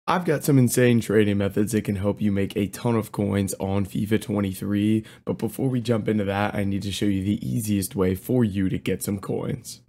I've got some insane trading methods that can help you make a ton of coins on FIFA 23, but before we jump into that, I need to show you the easiest way for you to get some coins.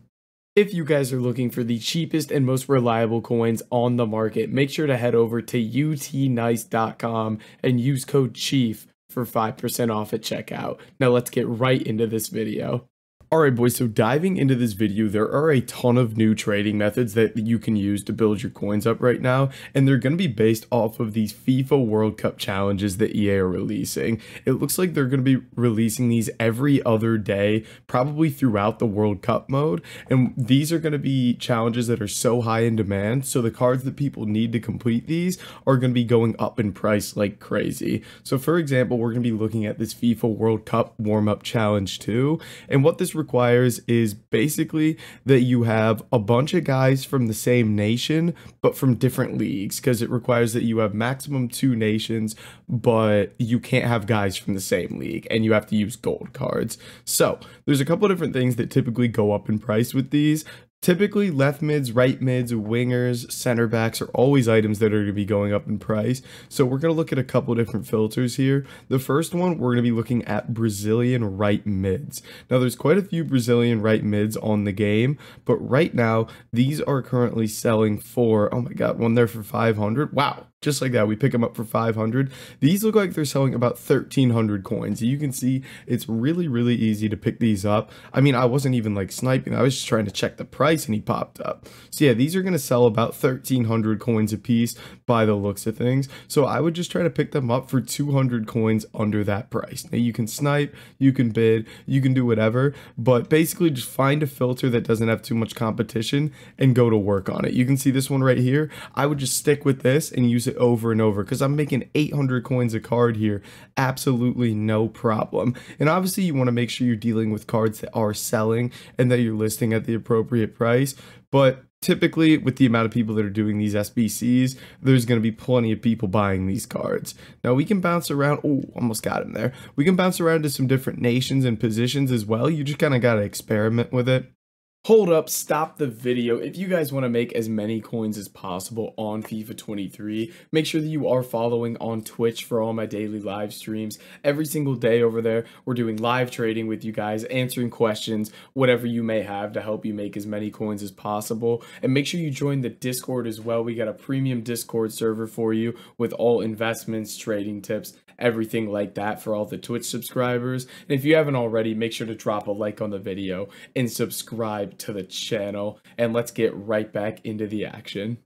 If you guys are looking for the cheapest and most reliable coins on the market, make sure to head over to utnice.com and use code CHIEF for 5% off at checkout. Now let's get right into this video. Alright boys, so diving into this video, there are a ton of new trading methods that you can use to build your coins up right now, and they're going to be based off of these FIFA World Cup challenges that EA are releasing. It looks like they're going to be releasing these every other day, probably throughout the World Cup mode, and these are going to be challenges that are so high in demand, so the cards that people need to complete these are going to be going up in price like crazy. So for example, we're going to be looking at this FIFA World Cup warm-up challenge 2, and what this requires is basically that you have a bunch of guys from the same nation but from different leagues, because it requires that you have maximum 2 nations, but you can't have guys from the same league and you have to use gold cards. So there's a couple of different things that typically go up in price with these. Typically, left mids, right mids, wingers, center backs are always items that are going to be going up in price. So we're going to look at a couple different filters here. The first one, we're going to be looking at Brazilian right mids. Now, there's quite a few Brazilian right mids on the game, but right now, these are currently selling for, oh my god, one there for 500. Wow. Just like that, we pick them up for 500. These look like they're selling about 1,300 coins. You can see it's really, really easy to pick these up. I mean, I wasn't even like sniping. I was just trying to check the price and he popped up. So yeah, these are going to sell about 1,300 coins a piece by the looks of things. So I would just try to pick them up for 200 coins under that price. Now you can snipe, you can bid, you can do whatever, but basically just find a filter that doesn't have too much competition and go to work on it. You can see this one right here. I would just stick with this and use it over and over because I'm making 800 coins a card here, absolutely no problem. And obviously you want to make sure you're dealing with cards that are selling and that you're listing at the appropriate price, but typically with the amount of people that are doing these SBCs, there's going to be plenty of people buying these cards. Now we can bounce around, oh, almost got him there. We can bounce around to some different nations and positions as well. You just kind of got to experiment with it. Hold up, stop the video. If you guys want to make as many coins as possible on FIFA 23, make sure that you are following on Twitch for all my daily live streams. Every single day over there, we're doing live trading with you guys, answering questions, whatever you may have to help you make as many coins as possible. And make sure you join the Discord as well. We got a premium Discord server for you with all investments, trading tips, everything like that for all the Twitch subscribers. And if you haven't already, make sure to drop a like on the video and subscribe to the channel, and let's get right back into the action.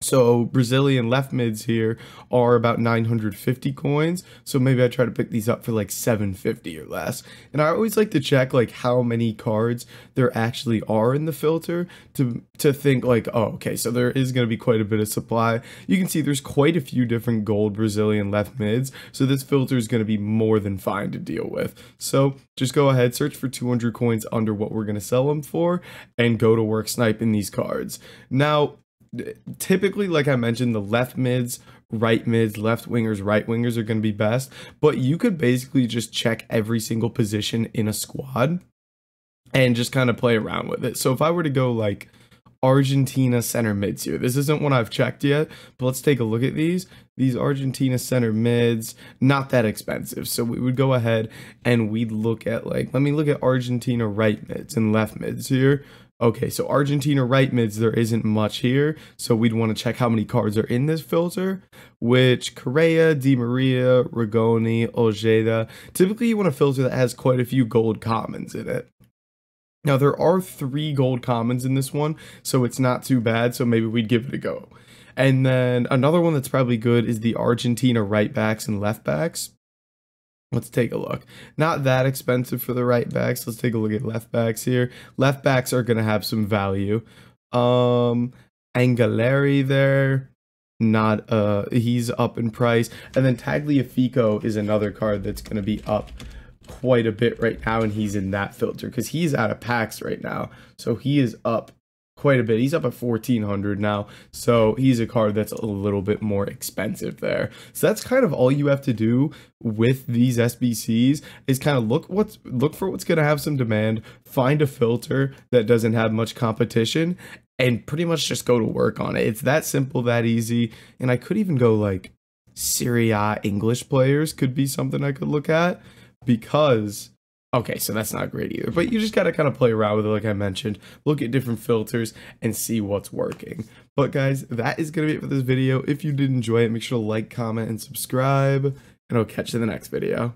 So Brazilian left mids here are about 950 coins. So maybe I try to pick these up for like 750 or less. And I always like to check like how many cards there actually are in the filter to think like, oh, okay, so there is going to be quite a bit of supply. You can see there's quite a few different gold Brazilian left mids. So this filter is going to be more than fine to deal with. So just go ahead, search for 200 coins under what we're going to sell them for, and go to work sniping these cards. Now, typically, like I mentioned, the left mids, right mids, left wingers, right wingers are going to be best, but you could basically just check every single position in a squad and just kind of play around with it. So if I were to go like Argentina center mids here, this isn't one I've checked yet, but let's take a look at these Argentina center mids, not that expensive. So we would go ahead and we'd look at like, let me look at Argentina right mids and left mids here. Okay, so Argentina right mids, there isn't much here, so we'd want to check how many cards are in this filter, which Correa, Di Maria, Rigoni, Ojeda. Typically, you want a filter that has quite a few gold commons in it. Now, there are 3 gold commons in this one, so it's not too bad, so maybe we'd give it a go. And then another one that's probably good is the Argentina right backs and left backs. Let's take a look. Not that expensive for the right backs. Let's take a look at left backs here. Left backs are going to have some value. Angeleri there, not he's up in price. And then Tagliafico is another card that's going to be up quite a bit right now, and he's in that filter because he's out of packs right now. So he is up quite a bit. He's up at 1,400 now, so he's a card that's a little bit more expensive there. So that's kind of all you have to do with these SBCs is kind of look for what's going to have some demand, find a filter that doesn't have much competition, and pretty much just go to work on it. It's that simple, that easy. And I could even go like Serie A English players could be something I could look at, because okay, so that's not great either, but you just got to kind of play around with it, like I mentioned, look at different filters and see what's working. But guys, that is going to be it for this video. If you did enjoy it, make sure to like, comment, and subscribe, and I'll catch you in the next video.